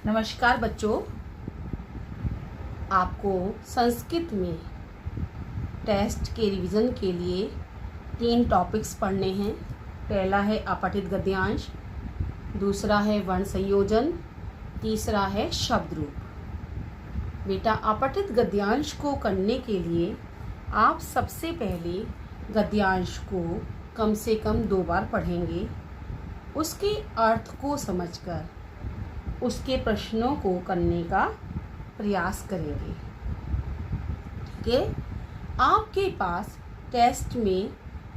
नमस्कार बच्चों, आपको संस्कृत में टेस्ट के रिवीजन के लिए 3 टॉपिक्स पढ़ने हैं। पहला है अपठित गद्यांश, दूसरा है वर्ण संयोजन, तीसरा है शब्द रूप। बेटा, अपठित गद्यांश को करने के लिए आप सबसे पहले गद्यांश को कम से कम 2 बार पढ़ेंगे, उसके अर्थ को समझकर उसके प्रश्नों को करने का प्रयास करेंगे। ठीक है, आपके पास टेस्ट में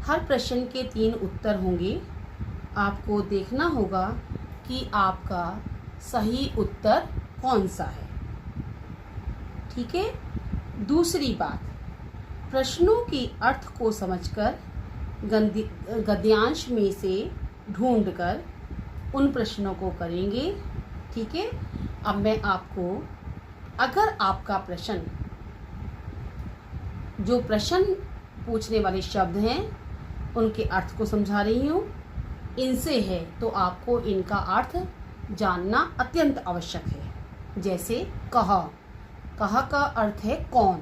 हर प्रश्न के 3 उत्तर होंगे। आपको देखना होगा कि आपका सही उत्तर कौन सा है। ठीक है, दूसरी बात, प्रश्नों के अर्थ को समझकर गद्यांश में से ढूंढकर उन प्रश्नों को करेंगे। ठीक है, अब मैं आपको, अगर आपका प्रश्न, जो प्रश्न पूछने वाले शब्द हैं उनके अर्थ को समझा रही हूँ, इनसे है तो आपको इनका अर्थ जानना अत्यंत आवश्यक है। जैसे कहा, कहा का अर्थ है कौन,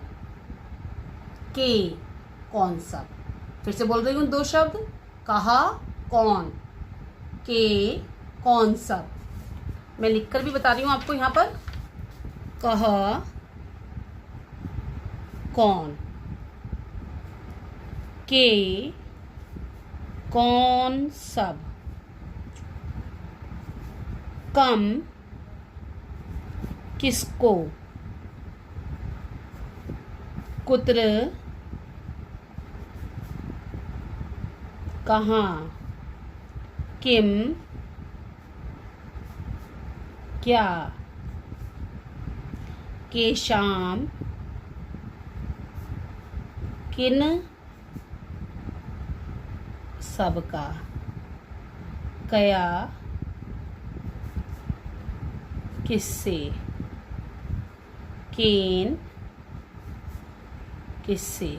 के कौन सा। फिर से बोल रही हूँ 2 शब्द, कहा कौन, के कौन सा। मैं लिखकर भी बता रही हूँ आपको यहाँ पर, कहा कौन, के कौन सब, कम किसको, कुत्र कहाँ, किम क्या, केशाम किन सबका, कया किससे, केन किससे।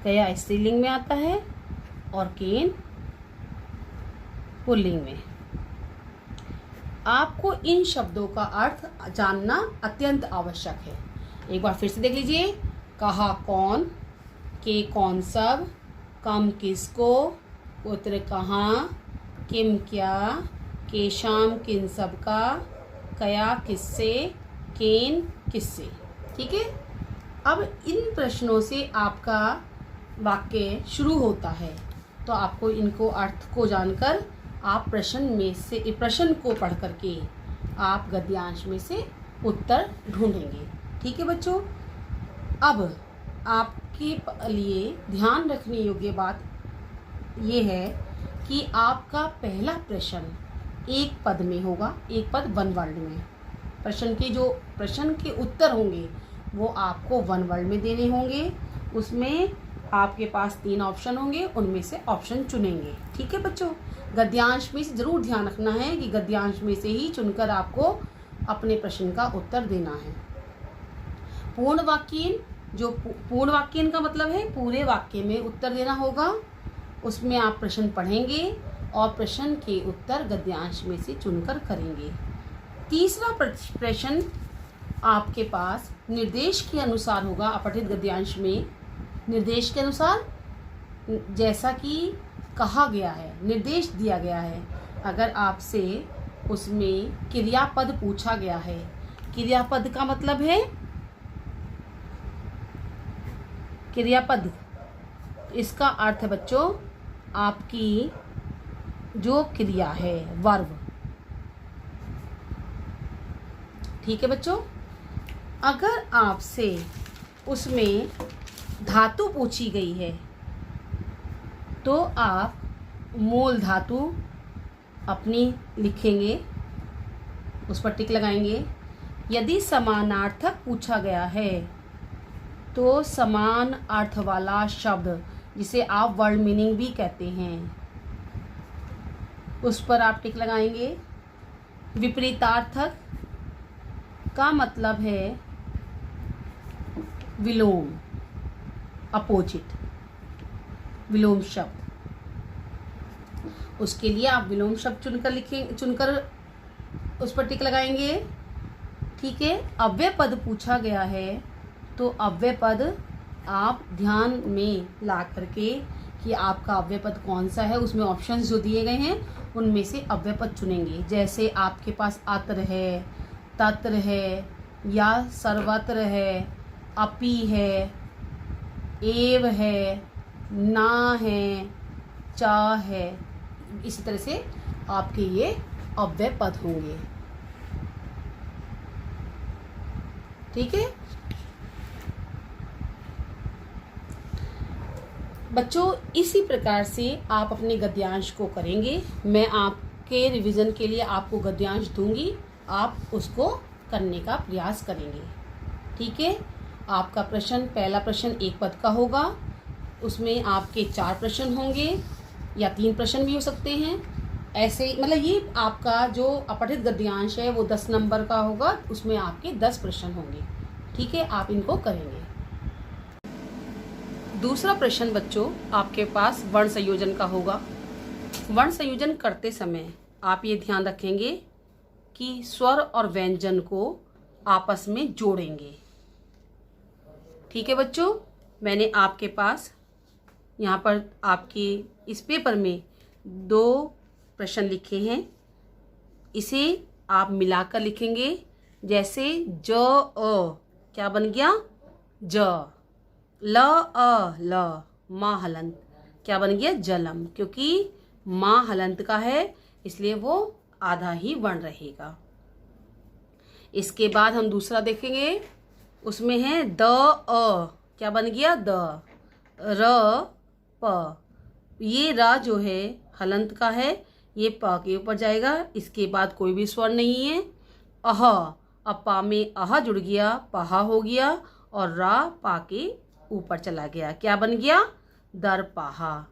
कया स्त्रीलिंग में आता है और केन पुल्लिंग में। आपको इन शब्दों का अर्थ जानना अत्यंत आवश्यक है। एक बार फिर से देख लीजिए, कहा कौन, के कौन सब, कम किसको, पुत्र कहाँ, किम क्या, केशाम किन सब का, कया किससे, केन किससे। ठीक है, अब इन प्रश्नों से आपका वाक्य शुरू होता है, तो आपको इनको अर्थ को जानकर आप प्रश्न को पढ़ करके आप गद्यांश में से उत्तर ढूंढेंगे। ठीक है बच्चों, अब आपके लिए ध्यान रखने योग्य बात ये है कि आपका पहला प्रश्न एक पद में होगा, एक पद 1 वर्ड में। प्रश्न के उत्तर होंगे वो आपको 1 वर्ड में देने होंगे। उसमें आपके पास 3 ऑप्शन होंगे, उनमें से ऑप्शन चुनेंगे। ठीक है बच्चों, गद्यांश में से जरूर ध्यान रखना है कि गद्यांश में से ही चुनकर आपको अपने प्रश्न का उत्तर देना है। पूर्ण वाक्यन, जो पूर्ण वाक्यन का मतलब है पूरे वाक्य में उत्तर देना होगा, उसमें आप प्रश्न पढ़ेंगे और प्रश्न के उत्तर गद्यांश में से चुनकर करेंगे। तीसरा प्रश्न आपके पास निर्देश के अनुसार होगा। अपठित गद्यांश में निर्देश के अनुसार, जैसा कि कहा गया है, निर्देश दिया गया है। अगर आपसे उसमें क्रियापद पूछा गया है, क्रियापद का मतलब है क्रियापद, इसका अर्थ है बच्चों आपकी जो क्रिया है, वर्ब। ठीक है बच्चों, अगर आपसे उसमें धातु पूछी गई है तो आप मूल धातु अपनी लिखेंगे, उस पर टिक लगाएंगे। यदि समानार्थक पूछा गया है तो समान अर्थ वाला शब्द, जिसे आप वर्ड मीनिंग भी कहते हैं, उस पर आप टिक लगाएंगे। विपरीतार्थक का मतलब है विलोम, अपोजिट, विलोम शब्द। उसके लिए आप विलोम शब्द चुनकर उस पर टिक लगाएंगे। ठीक है, अव्यय पद पूछा गया है तो अव्यय पद आप ध्यान में ला करके कि आपका अव्यय पद कौन सा है, उसमें ऑप्शंस जो दिए गए हैं उनमें से अव्यय पद चुनेंगे। जैसे आपके पास अत्र है, तत्र है, या सर्वत्र है, अपि है, एव है, ना है, चा है, इसी तरह से आपके ये अव्यय पद होंगे। ठीक है बच्चों, इसी प्रकार से आप अपने गद्यांश को करेंगे। मैं आपके रिवीजन के लिए आपको गद्यांश दूंगी, आप उसको करने का प्रयास करेंगे। ठीक है, आपका प्रश्न, पहला प्रश्न एक पद का होगा, उसमें आपके 4 प्रश्न होंगे या 3 प्रश्न भी हो सकते हैं। ऐसे मतलब ये आपका जो अपठित गद्यांश है वो 10 नंबर का होगा, उसमें आपके 10 प्रश्न होंगे। ठीक है, आप इनको करेंगे। दूसरा प्रश्न बच्चों आपके पास वर्ण संयोजन का होगा। वर्ण संयोजन करते समय आप ये ध्यान रखेंगे कि स्वर और व्यंजन को आपस में जोड़ेंगे। ठीक है बच्चों, मैंने आपके पास यहाँ पर आपके इस पेपर में 2 प्रश्न लिखे हैं, इसे आप मिलाकर लिखेंगे। जैसे ज अ क्या बन गया, ज, ल अ ल, माँ हलंत क्या बन गया, जलम, क्योंकि माँ हलंत का है इसलिए वो आधा ही वर्ण रहेगा। इसके बाद हम दूसरा देखेंगे, उसमें है द अ क्या बन गया, द, र प, ये रा जो है हलंत का है, ये प के ऊपर जाएगा। इसके बाद कोई भी स्वर नहीं है। अह, अब पा में अह जुड़ गया, पहा हो गया, और रा पा के ऊपर चला गया, क्या बन गया, दरपाहा।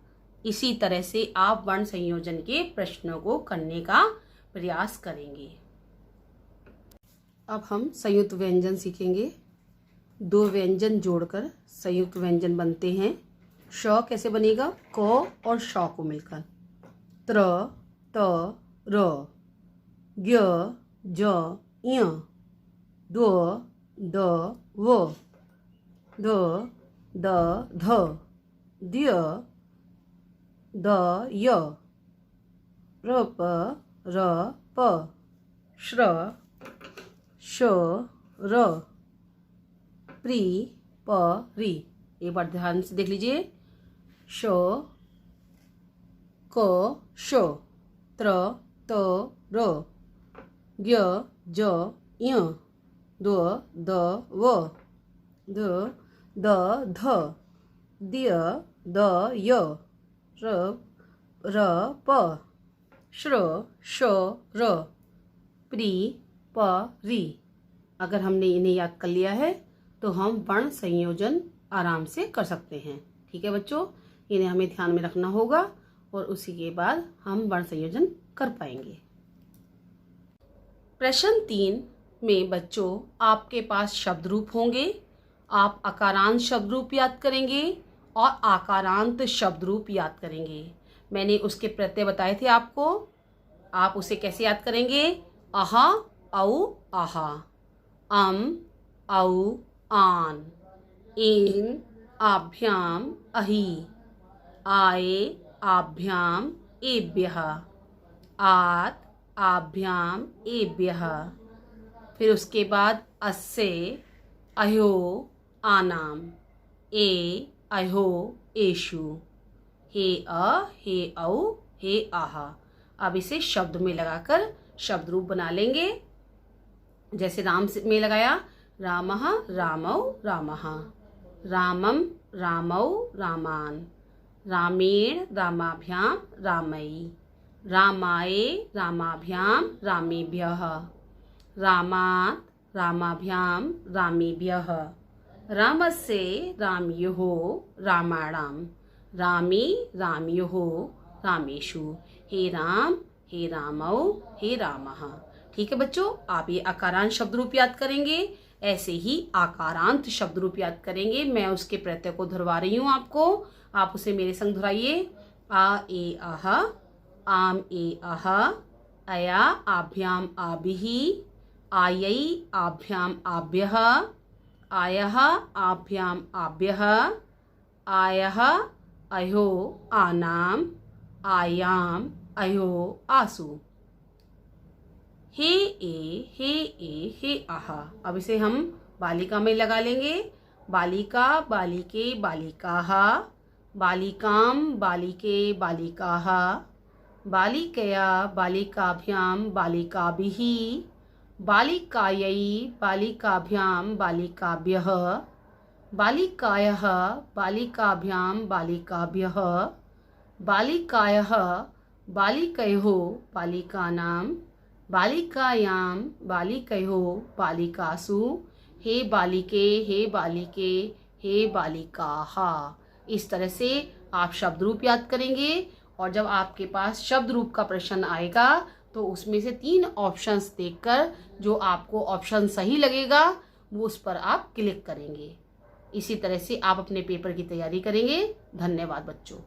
इसी तरह से आप वर्ण संयोजन के प्रश्नों को करने का प्रयास करेंगे। अब हम संयुक्त व्यंजन सीखेंगे। 2 व्यंजन जोड़कर संयुक्त व्यंजन बनते हैं। श कैसे बनेगा, क और श को मिलकर, त्र, त, र, ज्ञ, ज, ञ, द्व, द, व, ध, द, ध, द्य, द, य, र, प, र, प, श्र, श, र, प्री, प, री। एक बार ध्यान से देख लीजिए। श, क, श, त्र, त, र, ज्ञ, ज, ञ, द्व, द, व, ध, द, ध, द्य, द, य, र, प, श्र, श, र, प्री, प, री। अगर हमने इन्हें याद कर लिया है तो हम वर्ण संयोजन आराम से कर सकते हैं। ठीक है बच्चों, इन्हें हमें ध्यान में रखना होगा और उसी के बाद हम वर्ण संयोजन कर पाएंगे। प्रश्न 3 में बच्चों आपके पास शब्द रूप होंगे। आप अकारांत शब्द रूप याद करेंगे और आकारांत शब्द रूप याद करेंगे। मैंने उसके प्रत्यय बताए थे आपको, आप उसे कैसे याद करेंगे, अहा, औ, आहा, अम, औ, आन, एन, आभ्याम, अहि, आए, आभ्याम, एभ्यः, आत, आभ्याम, एभ्यः। फिर उसके बाद अस्य, अह्यो, आनाम, ए, अह्यो, एषु, हे अ, हे औ, हे आहा। अब इसे शब्द में लगाकर शब्द रूप बना लेंगे। जैसे राम में लगाया, रामः, रामौ, रामः, रामम, रामौ, रामान, रामेण, रामाभ्याम, रामई, रामाय, रामाभ्याम, रामेभ्यः, रामात्, रामाभ्याम, रामेभ्यः, रामस्य, रामयोः, रामाणां, रामे, रामयोः, रामेषु, हे राम, हे रामौ, हे रामः। ठीक है बच्चों, आप ये अकारांत शब्द रूप याद करेंगे, ऐसे ही आकारांत शब्द रूप याद करेंगे। मैं उसके प्रत्यय को धरवा रही हूँ आपको, आप उसे मेरे संग दोहराइए। आ, ए, आहा, आम, ए, आहा, अया आभ्याम आभिः, आयै आभ्याम आभ्यः, आयः आभ्याम आभ्यः, आयः अयो आनाम, आयाम अयो आसु। हे ए हे आहा। अब इसे हम बालिका में लगा लेंगे। बालिका बालिके बालिकाः, बालिकां बालिके बालिकाः, बालिकया बालिकाभ्यां बालिकाभिः, बालिकायै बालिकाभ्यां बालिकाभ्यः, बालिकायः बालिकाभ्यां बालिकाभ्यः, बालिकायः बालिकयोः बालिकानां, बालिकायां बालिकयोः बालिकासु, हे बालिके हे बालिके हे बालिकाः। इस तरह से आप शब्द रूप याद करेंगे और जब आपके पास शब्द रूप का प्रश्न आएगा तो उसमें से 3 ऑप्शंस देखकर जो आपको ऑप्शन सही लगेगा वो उस पर आप क्लिक करेंगे। इसी तरह से आप अपने पेपर की तैयारी करेंगे। धन्यवाद बच्चों।